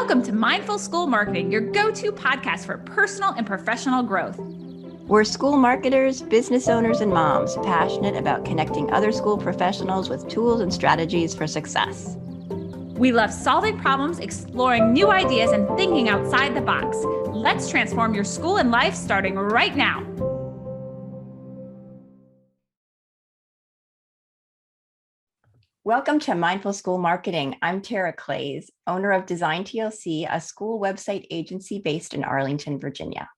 Welcome to Mindful School Marketing, your go-to podcast for personal and professional growth. We're school marketers, business owners, and moms passionate about connecting other school professionals with tools and strategies for success. We love solving problems, exploring new ideas, and thinking outside the box. Let's transform your school and life starting right now. Welcome to Mindful School Marketing. I'm Tara Clays, owner of Design TLC, a school website agency based in Arlington, Virginia.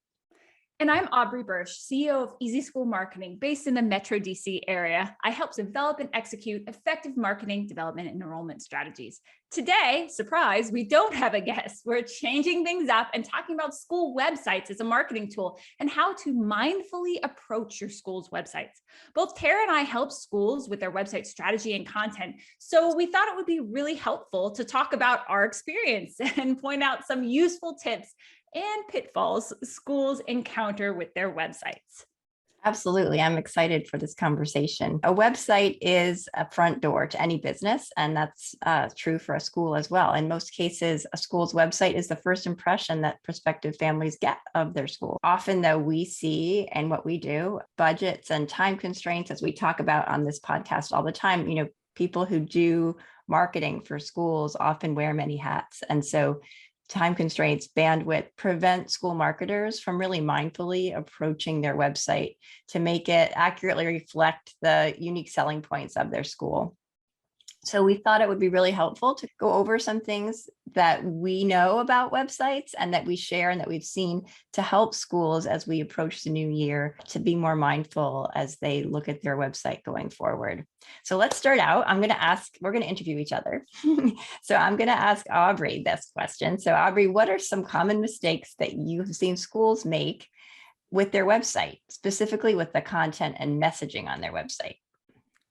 And I'm Aubrey Bursch, CEO of Easy School Marketing, based in the Metro DC area. I help develop and execute effective marketing, development, and enrollment strategies. Today, surprise, we don't have a guest. We're changing things up and talking about school websites as a marketing tool and how to mindfully approach your school's websites. Both Tara and I help schools with their website strategy and content, so we thought it would be really helpful to talk about our experience and point out some useful tips and pitfalls schools encounter with their websites. Absolutely. I'm excited for this conversation. A website is a front door to any business, and that's true for a school as well. In most cases, a school's website is the first impression that prospective families get of their school. Often, though, we see and what we do, budgets and time constraints, as we talk about on this podcast all the time, people who do marketing for schools often wear many hats. And so time constraints, bandwidth prevent school marketers from really mindfully approaching their website to make it accurately reflect the unique selling points of their school. So we thought it would be really helpful to go over some things that we know about websites and that we share and that we've seen to help schools as we approach the new year to be more mindful as they look at their website going forward. So let's start out. We're going to interview each other. So I'm going to ask Aubrey this question. So Aubrey, what are some common mistakes that you've seen schools make with their website, specifically with the content and messaging on their website?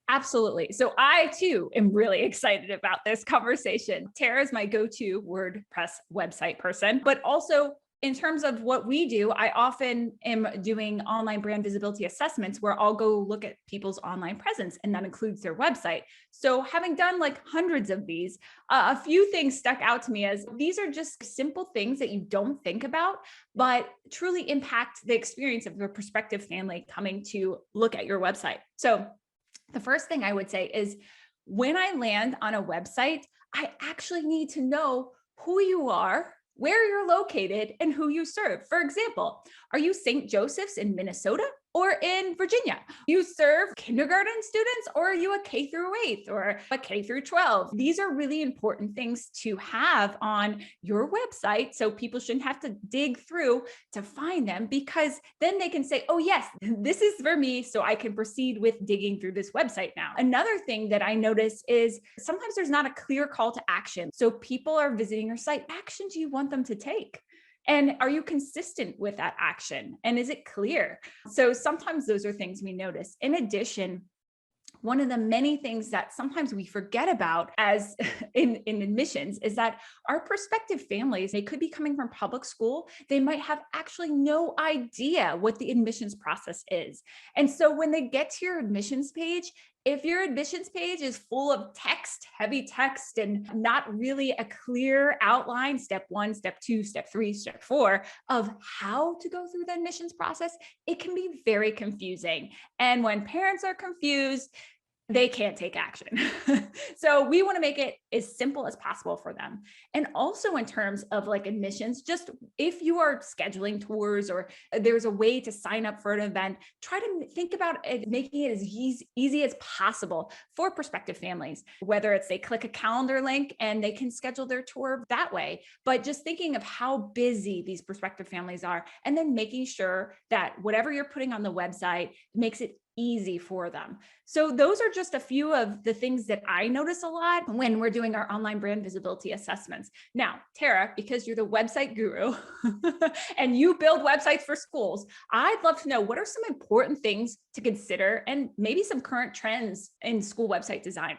Absolutely. So I too am really excited about this conversation. Tara is my go-to WordPress website person, but also in terms of what we do, I often am doing online brand visibility assessments where I'll go look at people's online presence, and that includes their website. So having done like hundreds of these, a few things stuck out to me as these are just simple things that you don't think about, but truly impact the experience of the prospective family coming to look at your website. So the first thing I would say is when I land on a website, I actually need to know who you are, where you're located, and who you serve. For example, are you St. Joseph's in Minnesota or in Virginia? You serve kindergarten students, or are you a K through 8th or a K through 12? These are really important things to have on your website, so people shouldn't have to dig through to find them, because then they can say, oh yes, this is for me, so I can proceed with digging through this website now. Another thing that I notice is sometimes there's not a clear call to action. So people are visiting your site. Action do you want them to take? And are you consistent with that action? And is it clear? So sometimes those are things we notice. In addition, one of the many things that sometimes we forget about as in admissions is that our prospective families, they could be coming from public school. They might have actually no idea what the admissions process is. And so when they get to your admissions page, if your admissions page is full of text, heavy text, and not really a clear outline, step 1, step 2, step 3, step 4 of how to go through the admissions process, it can be very confusing. And when parents are confused, they can't take action. So we want to make it as simple as possible for them. And also in terms of like admissions, just if you are scheduling tours or there's a way to sign up for an event, try to think about it, making it as easy as possible for prospective families, whether it's they click a calendar link and they can schedule their tour that way, but just thinking of how busy these prospective families are, and then making sure that whatever you're putting on the website makes it easy for them. So those are just a few of the things that I notice a lot when we're doing our online brand visibility assessments. Now, Tara, because you're the website guru and you build websites for schools, I'd love to know what are some important things to consider and maybe some current trends in school website design.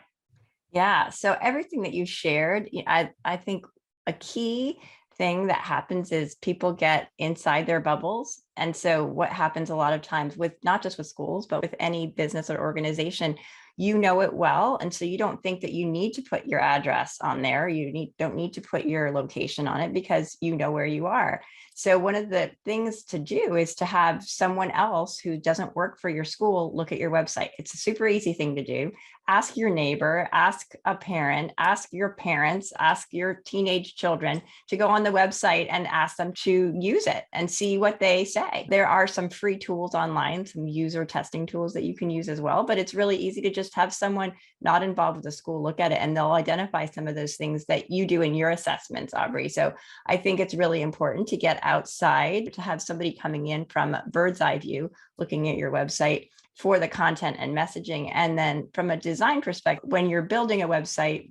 Yeah, so everything that you shared, I think a key thing that happens is people get inside their bubbles. And so what happens a lot of times with not just with schools, but with any business or organization, you know it well. And so you don't think that you need to put your address on there. Don't need to put your location on it because you know where you are. So one of the things to do is to have someone else who doesn't work for your school look at your website. It's a super easy thing to do. Ask your neighbor, ask a parent, ask your parents, ask your teenage children to go on the website and ask them to use it and see what they say. There are some free tools online, some user testing tools that you can use as well, but it's really easy to just have someone not involved with the school look at it, and they'll identify some of those things that you do in your assessments, Aubrey. So I think it's really important to get outside, to have somebody coming in from a bird's eye view, looking at your website for the content and messaging. And then from a design perspective, when you're building a website,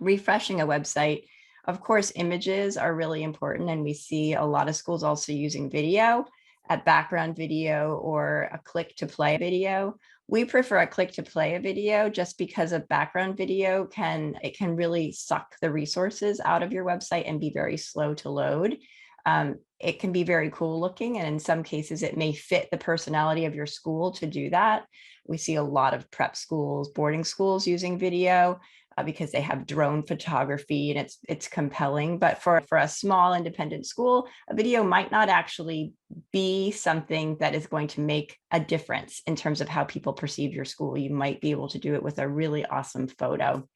refreshing a website, of course, images are really important. And we see a lot of schools also using video, a background video or a click to play video. We prefer a click to play a video just because a background video can really suck the resources out of your website and be very slow to load. It can be very cool looking, and in some cases it may fit the personality of your school to do that. We see a lot of prep schools, boarding schools using video because they have drone photography and it's compelling. But for a small independent school, a video might not actually be something that is going to make a difference in terms of how people perceive your school. You might be able to do it with a really awesome photo.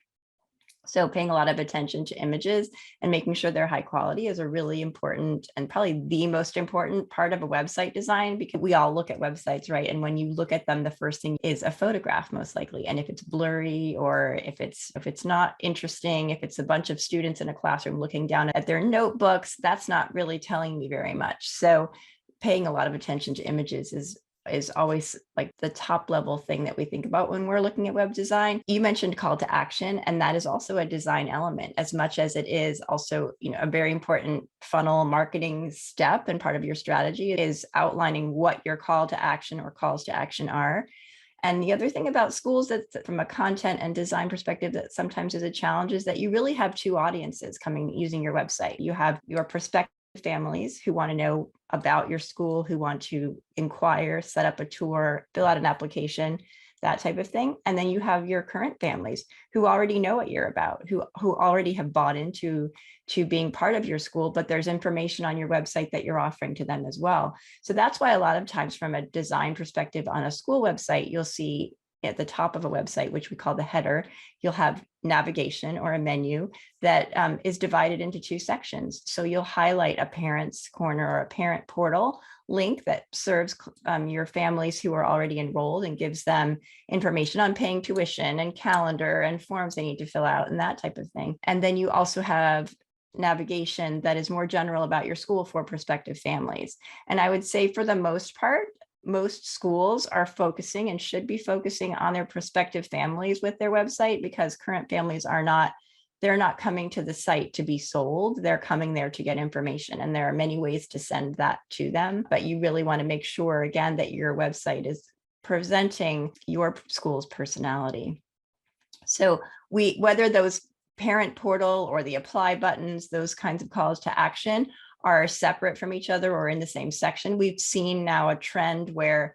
So paying a lot of attention to images and making sure they're high quality is a really important and probably the most important part of a website design, because we all look at websites, right? And when you look at them, the first thing is a photograph, most likely. And if it's blurry, or if it's not interesting, if it's a bunch of students in a classroom looking down at their notebooks, that's not really telling me very much. So paying a lot of attention to images is always like the top level thing that we think about when we're looking at web design. You mentioned call to action, and that is also a design element as much as it is also, a very important funnel marketing step, and part of your strategy is outlining what your call to action or calls to action are. And the other thing about schools that from a content and design perspective that sometimes is a challenge is that you really have two audiences using your website. You have your prospective families who want to know about your school, who want to inquire, set up a tour, fill out an application, that type of thing. And then you have your current families who already know what you're about, who already have bought into being part of your school, but there's information on your website that you're offering to them as well. So that's why a lot of times from a design perspective on a school website, you'll see at the top of a website, which we call the header, you'll have navigation or a menu that is divided into two sections. So you'll highlight a parent's corner or a parent portal link that serves your families who are already enrolled and gives them information on paying tuition and calendar and forms they need to fill out and that type of thing. And then you also have navigation that is more general about your school for prospective families. And I would say for the most part, most schools are focusing and should be focusing on their prospective families with their website, because current families they're not coming to the site to be sold. They're coming there to get information. And there are many ways to send that to them. But you really want to make sure, again, that your website is presenting your school's personality. So whether those parent portal or the apply buttons, those kinds of calls to action are separate from each other or in the same section. We've seen now a trend where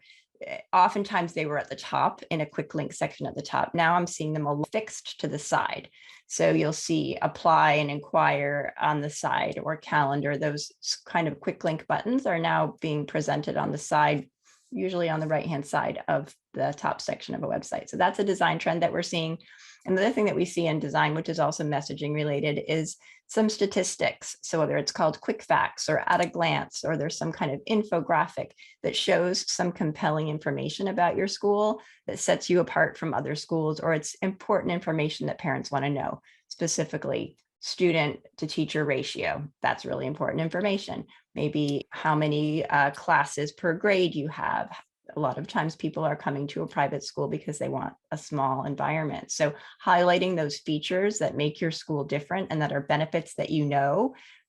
oftentimes they were at the top in a quick link section at the top. Now I'm seeing them all fixed to the side. So you'll see apply and inquire on the side, or calendar. Those kind of quick link buttons are now being presented on the side, usually on the right-hand side of the top section of a website. So that's a design trend that we're seeing. And the other thing that we see in design, which is also messaging related, is some statistics. So whether it's called quick facts or at a glance, or there's some kind of infographic that shows some compelling information about your school that sets you apart from other schools, or it's important information that parents want to know, specifically student to teacher ratio. That's really important information. Maybe how many classes per grade you have. A lot of times people are coming to a private school because they want a small environment. So highlighting those features that make your school different and that are benefits that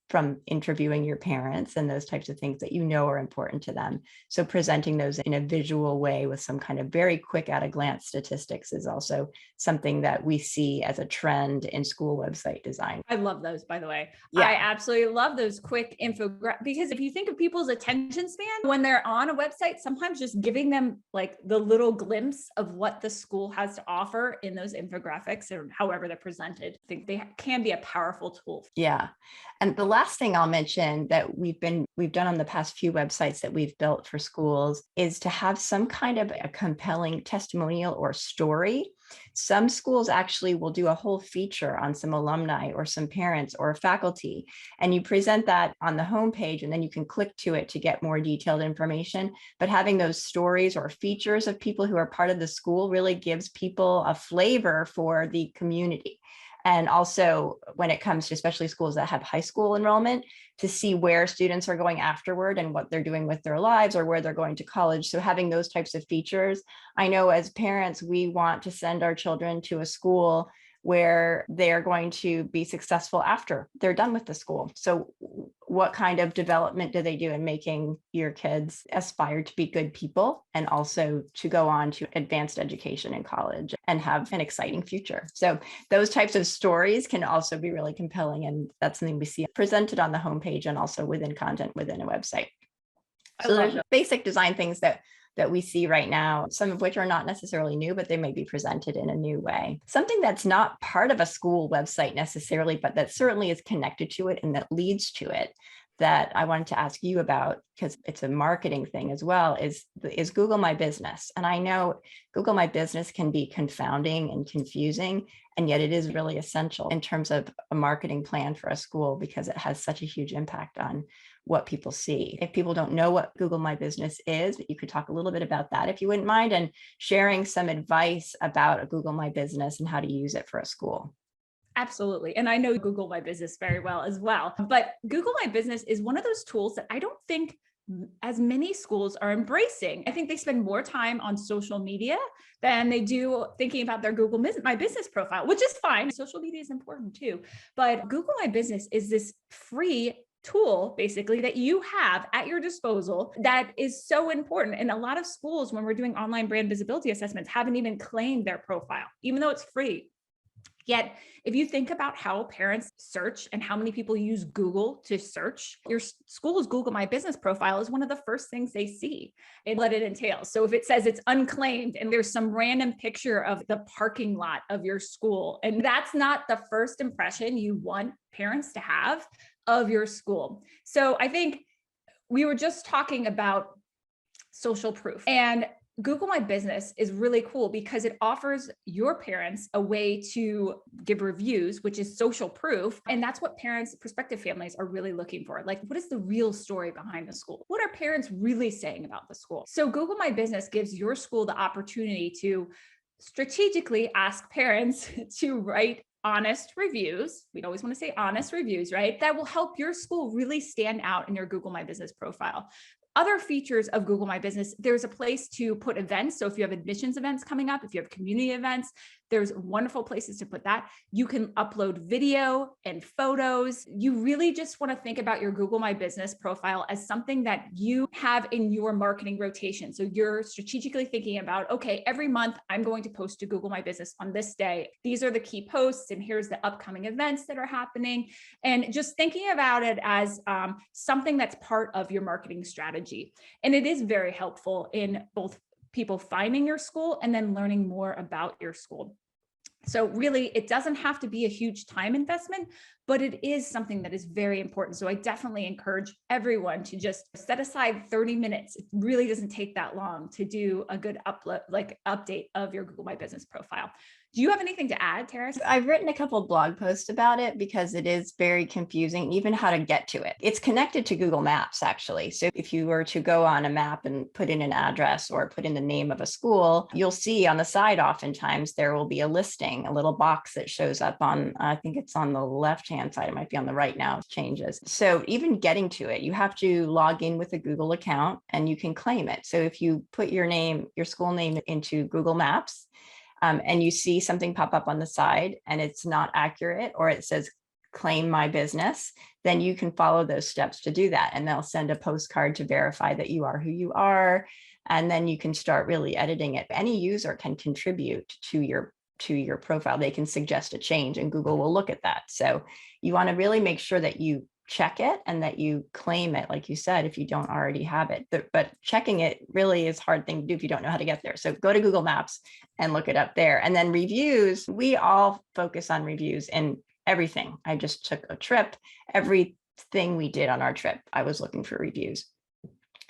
from interviewing your parents and those types of things that you know are important to them. So presenting those in a visual way with some kind of very quick at a glance statistics is also something that we see as a trend in school website design. I love those, by the way. Yeah. I absolutely love those quick infographics, because if you think of people's attention span when they're on a website, sometimes just giving them like the little glimpse of what the school has to offer in those infographics or however they're presented, I think they can be a powerful tool. Yeah. And the last thing I'll mention that we've done on the past few websites that we've built for schools is to have some kind of a compelling testimonial or story. Some schools actually will do a whole feature on some alumni or some parents or faculty, and you present that on the homepage, and then you can click to it to get more detailed information. But having those stories or features of people who are part of the school really gives people a flavor for the community. And also when it comes to especially schools that have high school enrollment, to see where students are going afterward and what they're doing with their lives or where they're going to college. So having those types of features, I know as parents, we want to send our children to a school where they're going to be successful after they're done with the school. So what kind of development do they do in making your kids aspire to be good people and also to go on to advanced education in college and have an exciting future? So those types of stories can also be really compelling. And that's something we see presented on the homepage and also within content within a website. So there's basic design things that we see right now, some of which are not necessarily new, but they may be presented in a new way. Something that's not part of a school website necessarily, but that certainly is connected to it and that leads to it, that I wanted to ask you about, because it's a marketing thing as well, is Google My Business. And I know Google My Business can be confounding and confusing, and yet it is really essential in terms of a marketing plan for a school because it has such a huge impact on what people see. If people don't know what Google My Business is, you could talk a little bit about that if you wouldn't mind, and sharing some advice about a Google My Business and how to use it for a school. Absolutely. And I know Google My Business very well as well. But Google My Business is one of those tools that I don't think as many schools are embracing. I think they spend more time on social media than they do thinking about their Google My Business profile, which is fine. Social media is important too. But Google My Business is this free tool basically that you have at your disposal that is so important. And a lot of schools, when we're doing online brand visibility assessments, haven't even claimed their profile, even though it's free. Yet, if you think about how parents search and how many people use Google to search, your school's Google My Business profile is one of the first things they see and what it entails. So if it says it's unclaimed and there's some random picture of the parking lot of your school, and that's not the first impression you want parents to have of your school. So I think we were just talking about social proof, and Google My Business is really cool because it offers your parents a way to give reviews, which is social proof. And that's what parents, prospective families are really looking for. Like, what is the real story behind the school? What are parents really saying about the school? So Google My Business gives your school the opportunity to strategically ask parents to write honest reviews. We'd always want to say honest reviews, right? That will help your school really stand out in your Google My Business profile. Other features of Google My Business, there's a place to put events. So if you have admissions events coming up, if you have community events, there's wonderful places to put that. You can upload video and photos. You really just want to think about your Google My Business profile as something that you have in your marketing rotation. So you're strategically thinking about, okay, every month I'm going to post to Google My Business on this day. These are the key posts, and here's the upcoming events that are happening. And just thinking about it as something that's part of your marketing strategy. And it is very helpful in both people finding your school and then learning more about your school. So really, it doesn't have to be a huge time investment, but it is something that is very important. So I definitely encourage everyone to just set aside 30 minutes. It really doesn't take that long to do a good update of your Google My Business profile. Do you have anything to add, Tara? I've written a couple of blog posts about it because it is very confusing, even how to get to it. It's connected to Google Maps, actually. So if you were to go on a map and put in an address or put in the name of a school, you'll see on the side, oftentimes, there will be a listing, a little box that shows up on, I think it's on the left-hand side. It might be on the right now, it changes. So even getting to it, you have to log in with a Google account and you can claim it. So if you put your name, your school name into Google Maps, and you see something pop up on the side and it's not accurate, or it says claim my business, then you can follow those steps to do that. And they'll send a postcard to verify that you are who you are. And then you can start really editing it. Any user can contribute to your profile. They can suggest a change and Google will look at that. So you want to really make sure that you check it and that you claim it, like you said, if you don't already have it. But checking it really is a hard thing to do if you don't know how to get there. So go to Google Maps and look it up there. And then reviews, we all focus on reviews in everything. I just took a trip. Everything we did on our trip, I was looking for reviews.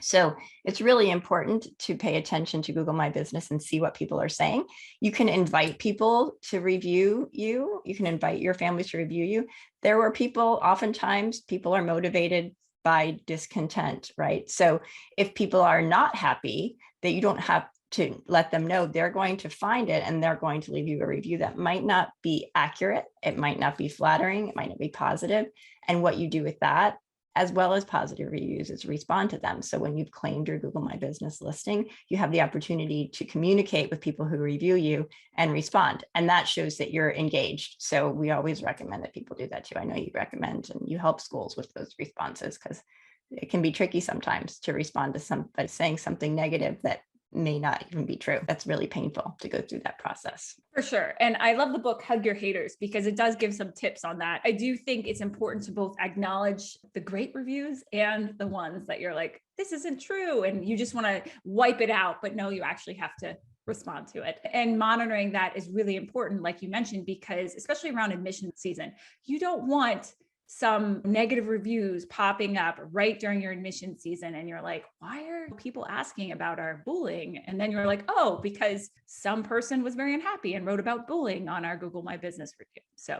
So it's really important to pay attention to Google My Business and see what people are saying. You can invite people to review you. You can invite your families to review you. There were people, oftentimes people are motivated by discontent, right? So if people are not happy, that you don't have to let them know, they're going to find it and they're going to leave you a review that might not be accurate. It might not be flattering. It might not be positive. And what you do with that, as well as positive reviews, is respond to them. So when you've claimed your Google My Business listing, you have the opportunity to communicate with people who review you and respond. And that shows that you're engaged. So we always recommend that people do that too. I know you recommend and you help schools with those responses because it can be tricky sometimes to respond to somebody saying something negative that may not even be true. That's really painful to go through that process. For sure. And I love the book, Hug Your Haters, because it does give some tips on that. I do think it's important to both acknowledge the great reviews and the ones that you're like, this isn't true. And you just want to wipe it out, but no, you actually have to respond to it. And monitoring that is really important, like you mentioned, because especially around admission season, you don't want some negative reviews popping up right during your admission season. And you're like, why are people asking about our bullying? And then you're like, oh, because some person was very unhappy and wrote about bullying on our Google My Business review. So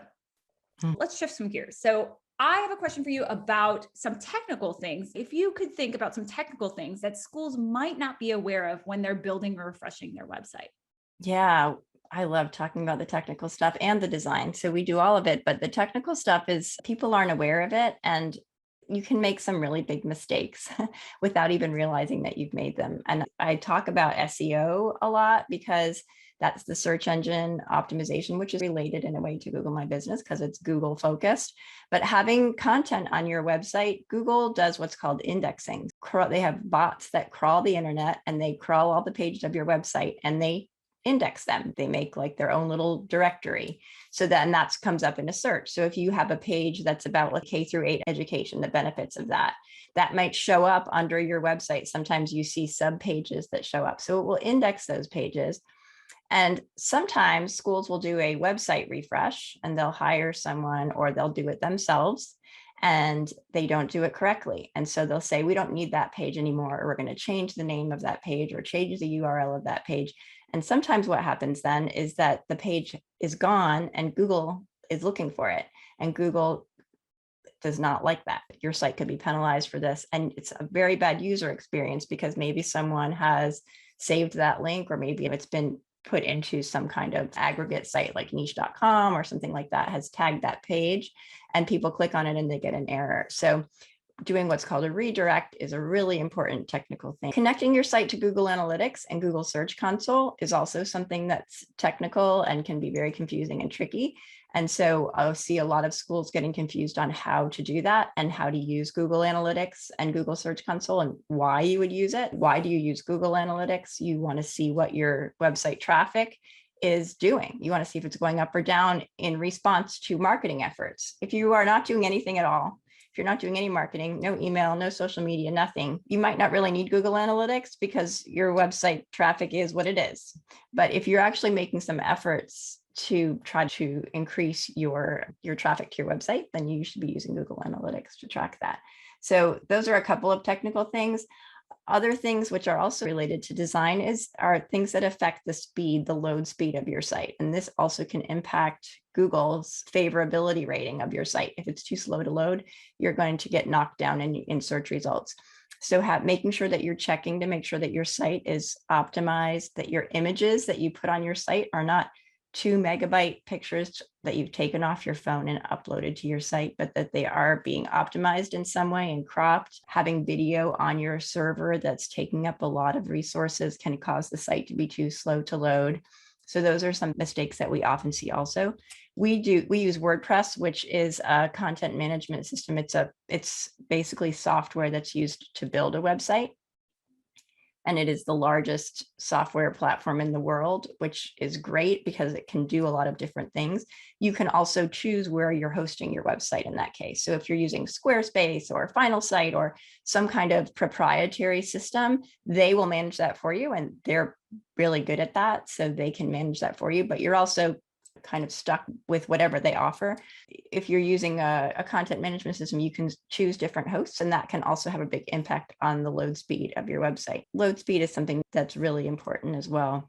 let's shift some gears. So I have a question for you about some technical things. If you could think about some technical things that schools might not be aware of when they're building or refreshing their website. Yeah, I love talking about the technical stuff and the design. So we do all of it, but the technical stuff is people aren't aware of it. And you can make some really big mistakes without even realizing that you've made them. And I talk about SEO a lot because that's the search engine optimization, which is related in a way to Google My Business because it's Google focused. But having content on your website, Google does what's called indexing. They have bots that crawl the internet and they crawl all the pages of your website and they index them. They make like their own little directory. So then that comes up in a search. So if you have a page that's about like K-8 education, the benefits of that, that might show up under your website. Sometimes you see sub pages that show up. So it will index those pages. And sometimes schools will do a website refresh and they'll hire someone or they'll do it themselves and they don't do it correctly. And so they'll say, we don't need that page anymore, or we're going to change the name of that page or change the URL of that page. And sometimes what happens then is that the page is gone and Google is looking for it. And Google does not like that. Your site could be penalized for this. And it's a very bad user experience because maybe someone has saved that link, or maybe it's been put into some kind of aggregate site like niche.com or something like that, has tagged that page and people click on it and they get an error. So doing what's called a redirect is a really important technical thing. Connecting your site to Google Analytics and Google Search Console is also something that's technical and can be very confusing and tricky. And so I'll see a lot of schools getting confused on how to do that and how to use Google Analytics and Google Search Console and why you would use it. Why do you use Google Analytics? You want to see what your website traffic is doing. You want to see if it's going up or down in response to marketing efforts. If you are not doing anything at all, if you're not doing any marketing, no email, no social media, nothing, you might not really need Google Analytics because your website traffic is what it is. But if you're actually making some efforts to try to increase your traffic to your website, then you should be using Google Analytics to track that. So those are a couple of technical things. Other things which are also related to design are things that affect the speed, the load speed of your site. And this also can impact Google's favorability rating of your site. If it's too slow to load, you're going to get knocked down in search results. So making sure that you're checking to make sure that your site is optimized, that your images that you put on your site are not 2 megabyte pictures that you've taken off your phone and uploaded to your site, but that they are being optimized in some way and cropped. Having video on your server that's taking up a lot of resources can cause the site to be too slow to load. So those are some mistakes that we often see also. We use WordPress, which is a content management system. It's basically software that's used to build a website. And it is the largest software platform in the world, which is great because it can do a lot of different things. You can also choose where you're hosting your website in that case. So if you're using Squarespace or Final Site or some kind of proprietary system, they will manage that for you. And they're really good at that. So they can manage that for you, but you're also kind of stuck with whatever they offer. If you're using a content management system, you can choose different hosts, and that can also have a big impact on the load speed of your website. Load speed is something that's really important as well.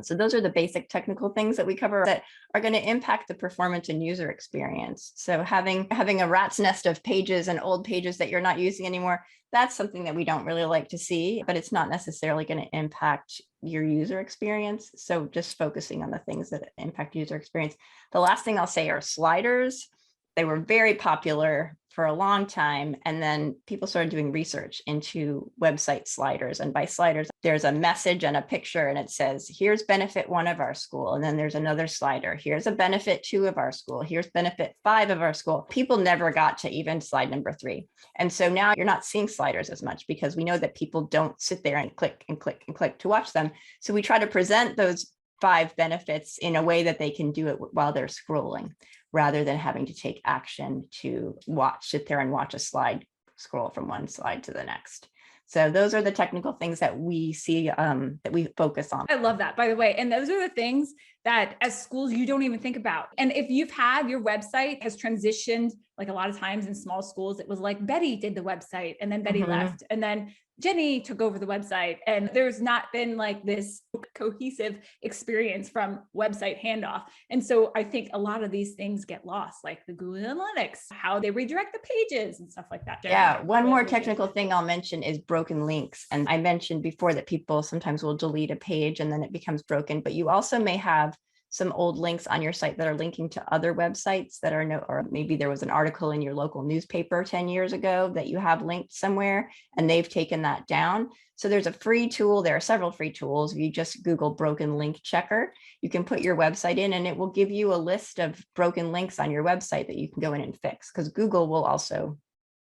So those are the basic technical things that we cover that are going to impact the performance and user experience. So having a rat's nest of pages and old pages that you're not using anymore, that's something that we don't really like to see, but it's not necessarily going to impact your user experience. So just focusing on the things that impact user experience. The last thing I'll say are sliders. They were very popular for a long time. And then people started doing research into website sliders. And by sliders, there's a message and a picture, and it says, here's benefit 1 of our school. And then there's another slider. Here's a benefit 2 of our school. Here's benefit 5 of our school. People never got to even slide number 3. And so now you're not seeing sliders as much because we know that people don't sit there and click and click and click to watch them. So we try to present those 5 benefits in a way that they can do it while they're scrolling, rather than having to take action to sit there and watch a slide scroll from one slide to the next. So those are the technical things that we see, that we focus on. I love that, by the way. And those are the things that as schools, you don't even think about. And if you've had your website has transitioned, like a lot of times in small schools, it was like Betty did the website and then Betty left. And then Jenny took over the website, and there's not been like this cohesive experience from website handoff. And so I think a lot of these things get lost, like the Google Analytics, how they redirect the pages and stuff like that. Yeah. One more technical thing I'll mention is broken links. And I mentioned before that people sometimes will delete a page and then it becomes broken, but you also may have some old links on your site that are linking to other websites that are or maybe there was an article in your local newspaper 10 years ago that you have linked somewhere and they've taken that down. So there's a free tool. There are several free tools. If you just Google broken link checker, you can put your website in and it will give you a list of broken links on your website that you can go in and fix, because Google will also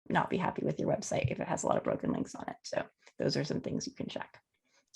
not be happy with your website if it has a lot of broken links on it. So those are some things you can check.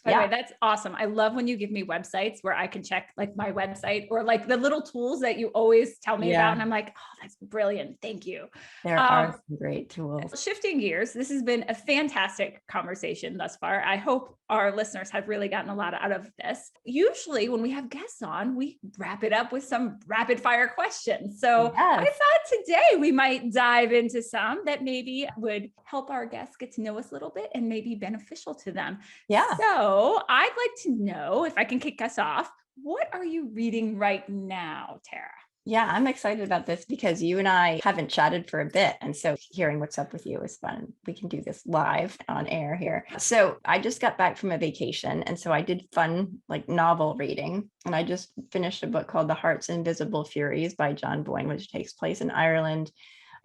By the way, that's awesome. I love when you give me websites where I can check like my website or like the little tools that you always tell me about. And I'm like, oh, that's brilliant. Thank you. There are some great tools. Shifting gears, this has been a fantastic conversation thus far. I hope our listeners have really gotten a lot out of this. Usually when we have guests on, we wrap it up with some rapid fire questions. So I thought today we might dive into some that maybe would help our guests get to know us a little bit and maybe beneficial to them. Yeah. So I'd like to know, if I can kick us off, what are you reading right now, Tara? Yeah, I'm excited about this because you and I haven't chatted for a bit. And so hearing what's up with you is fun. We can do this live on air here. So I just got back from a vacation. And so I did fun, like novel reading. And I just finished a book called The Heart's Invisible Furies by John Boyne, which takes place in Ireland.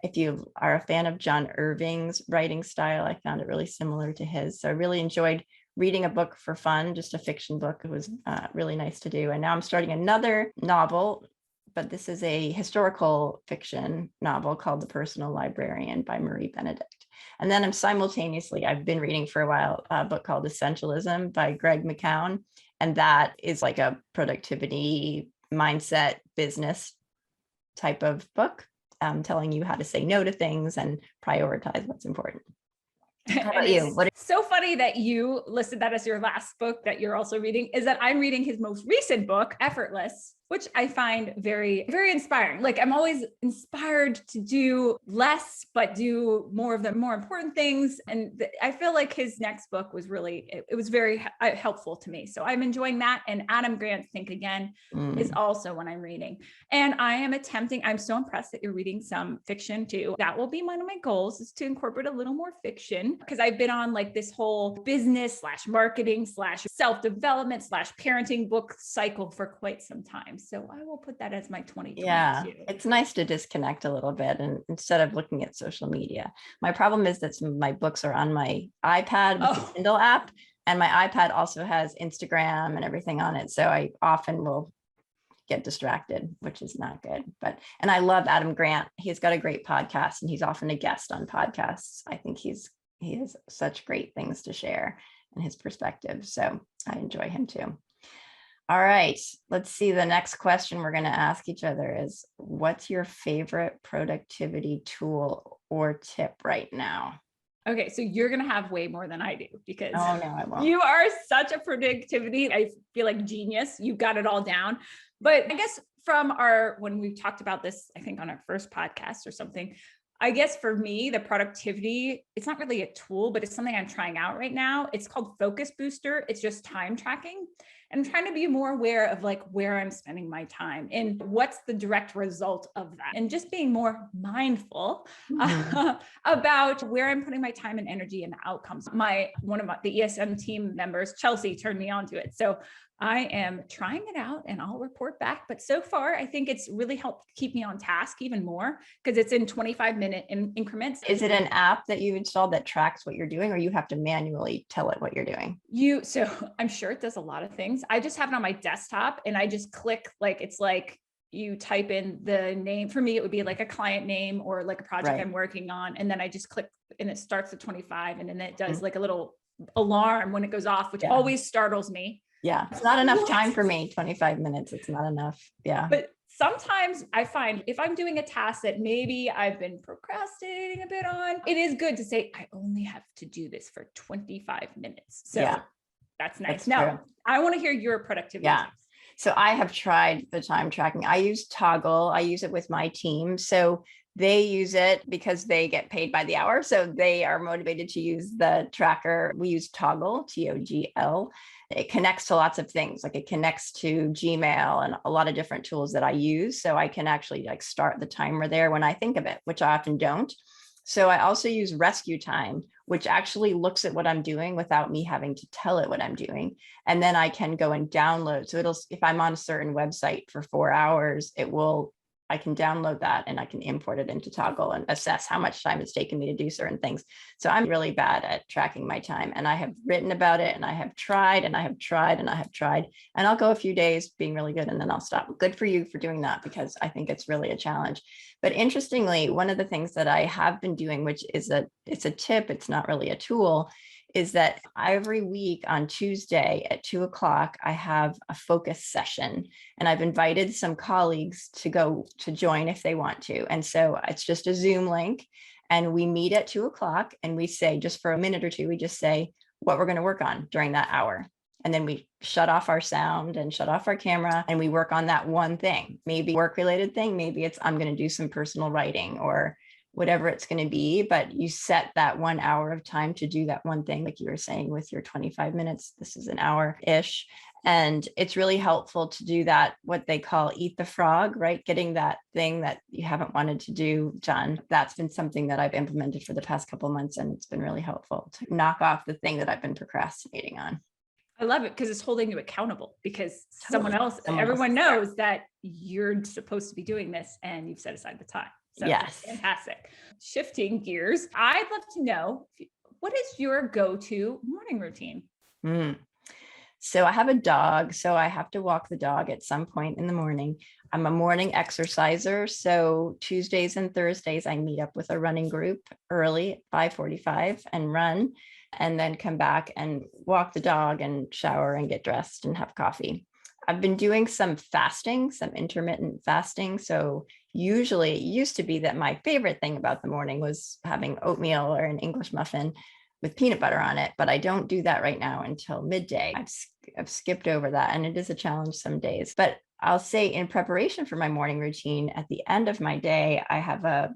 If you are a fan of John Irving's writing style, I found it really similar to his. So I really enjoyed reading a book for fun, just a fiction book. It was really nice to do. And now I'm starting another novel, but this is a historical fiction novel called The Personal Librarian by Marie Benedict. And then I've been reading for a while a book called Essentialism by Greg McKeown. And that is like a productivity mindset business type of book, telling you how to say no to things and prioritize what's important. How about you? So funny that you listed that as your last book that you're also reading, is that I'm reading his most recent book, Effortless, which I find very, very inspiring. Like I'm always inspired to do less, but do more of the more important things. And I feel like his next book was really, it was very helpful to me. So I'm enjoying that. And Adam Grant's Think Again is also what I'm reading. And I'm so impressed that you're reading some fiction too. That will be one of my goals, is to incorporate a little more fiction, because I've been on like this whole business / marketing / self-development / parenting book cycle for quite some time. So I will put that as my 2022. Yeah, it's nice to disconnect a little bit and instead of looking at social media. My problem is that some of my books are on my iPad with the Kindle app. And my iPad also has Instagram and everything on it. So I often will get distracted, which is not good. And I love Adam Grant. He's got a great podcast and he's often a guest on podcasts. I think he has such great things to share and his perspective. So I enjoy him too. All right, let's see. The next question we're going to ask each other is, what's your favorite productivity tool or tip right now? Okay, so you're going to have way more than I do because oh, no, I won't. You are such a productivity, I feel like genius. You've got it all down. But I guess when we talked about this, I think on our first podcast or something, I guess for me, the productivity, it's not really a tool, but it's something I'm trying out right now. It's called Focus Booster. It's just time tracking. And I'm trying to be more aware of like where I'm spending my time and what's the direct result of that. And just being more mindful about where I'm putting my time and energy and the outcomes. One of the ESM team members, Chelsea, turned me on to it. So I am trying it out and I'll report back. But so far, I think it's really helped keep me on task even more because it's in 25-minute increments. Is it an app that you installed that tracks what you're doing, or you have to manually tell it what you're doing? So I'm sure it does a lot of things. I just have it on my desktop and I just click, it's like you type in the name. For me, it would be like a client name or like a project I'm working on. And then I just click and it starts at 25 and then it does like a little alarm when it goes off, which always startles me. Yeah, it's not enough time for me. 25 minutes, it's not enough. Yeah. But sometimes I find if I'm doing a task that maybe I've been procrastinating a bit on, it is good to say, I only have to do this for 25 minutes. So that's nice. Now, I want to hear your productivity tips. So I have tried the time tracking. I use Toggle. I use it with my team. So they use it because they get paid by the hour. So they are motivated to use the tracker. We use Toggle, Togl. It connects to lots of things. Like it connects to Gmail and a lot of different tools that I use. So I can actually start the timer there when I think of it, which I often don't. So I also use Rescue Time, which actually looks at what I'm doing without me having to tell it what I'm doing. And then I can go and download. So if I'm on a certain website for 4 hours, I can download that and I can import it into Toggle and assess how much time it's taken me to do certain things. So I'm really bad at tracking my time, and I have written about it and I have tried and I have tried and I have tried, and I'll go a few days being really good and then I'll stop. Good for you for doing that, because I think it's really a challenge. But interestingly, one of the things that I have been doing, which is it's a tip, it's not really a tool, is that every week on Tuesday at 2:00, I have a focus session, and I've invited some colleagues to join if they want to. And so it's just a Zoom link, and we meet at 2:00 and we say, just for a minute or two, we just say what we're going to work on during that hour. And then we shut off our sound and shut off our camera, and we work on that one thing, maybe work related thing. Maybe it's, I'm going to do some personal writing or whatever it's going to be, but you set that 1 hour of time to do that one thing. Like you were saying with your 25 minutes, this is an hour-ish. And it's really helpful to do that, what they call eat the frog, right? Getting that thing that you haven't wanted to do done. That's been something that I've implemented for the past couple of months, and it's been really helpful to knock off the thing that I've been procrastinating on. I love it because it's holding you accountable, because everyone knows that you're supposed to be doing this and you've set aside the time. So yes, fantastic. Shifting gears, I'd love to know, what is your go-to morning routine? So I have a dog, so I have to walk the dog at some point in the morning. I'm a morning exerciser. So Tuesdays and Thursdays, I meet up with a running group early at 5:45 and run, and then come back and walk the dog and shower and get dressed and have coffee. I've been doing some fasting, some intermittent fasting. So usually it used to be that my favorite thing about the morning was having oatmeal or an English muffin with peanut butter on it, but I don't do that right now until midday. I've skipped over that, and it is a challenge some days. But I'll say, in preparation for my morning routine, at the end of my day, I have a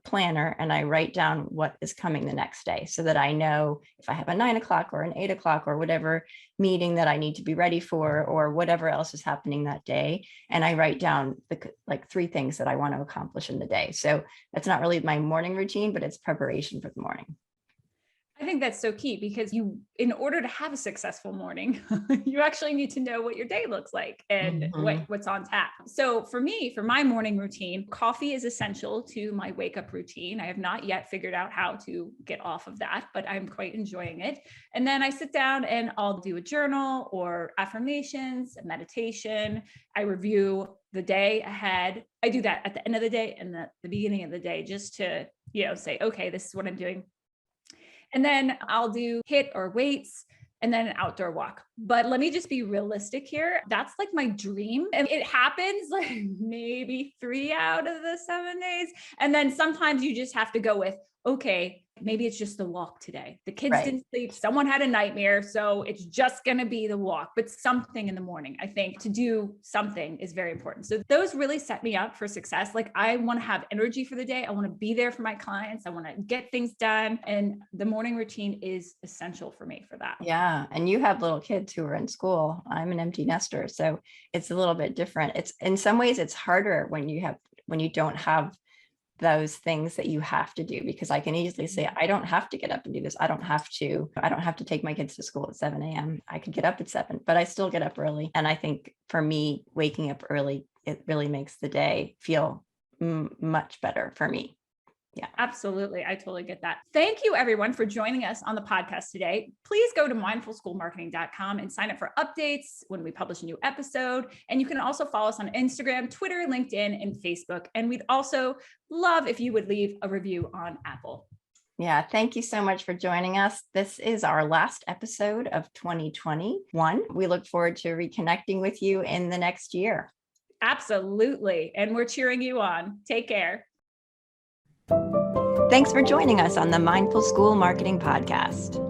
planner and I write down what is coming the next day, so that I know if I have a 9 o'clock or an 8 o'clock or whatever meeting that I need to be ready for, or whatever else is happening that day. And I write down the 3 things that I want to accomplish in the day. So that's not really my morning routine, but it's preparation for the morning. I think that's so key because in order to have a successful morning, you actually need to know what your day looks like and what's on tap. So for me, for my morning routine, coffee is essential to my wake up routine. I have not yet figured out how to get off of that, but I'm quite enjoying it. And then I sit down and I'll do a journal or affirmations, meditation. I review the day ahead. I do that at the end of the day and the beginning of the day, just to, say, okay, this is what I'm doing. And then I'll do HIIT or weights and then an outdoor walk. But let me just be realistic here. That's like my dream. And it happens like maybe 3 out of the 7 days. And then sometimes you just have to go with, okay, maybe it's just the walk today. The kids didn't sleep. Someone had a nightmare. So it's just going to be the walk, but something in the morning. I think to do something is very important. So those really set me up for success. Like I want to have energy for the day. I want to be there for my clients. I want to get things done. And the morning routine is essential for me for that. Yeah. And you have little kids who are in school. I'm an empty nester. So it's a little bit different. It's in some ways it's harder when you don't have those things that you have to do, because I can easily say, I don't have to get up and do this. I don't have to take my kids to school at 7 a.m. I could get up at 7, but I still get up early. And I think for me, waking up early, it really makes the day feel much better for me. Yeah, absolutely. I totally get that. Thank you everyone for joining us on the podcast today. Please go to mindfulschoolmarketing.com and sign up for updates when we publish a new episode. And you can also follow us on Instagram, Twitter, LinkedIn, and Facebook. And we'd also love if you would leave a review on Apple. Yeah, thank you so much for joining us. This is our last episode of 2021. We look forward to reconnecting with you in the next year. Absolutely. And we're cheering you on. Take care. Thanks for joining us on the Mindful School Marketing Podcast.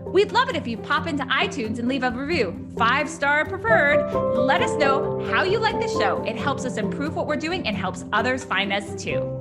We'd love it if you pop into iTunes and leave a review, 5-star preferred. Let us know how you like the show. It helps us improve what we're doing and helps others find us too.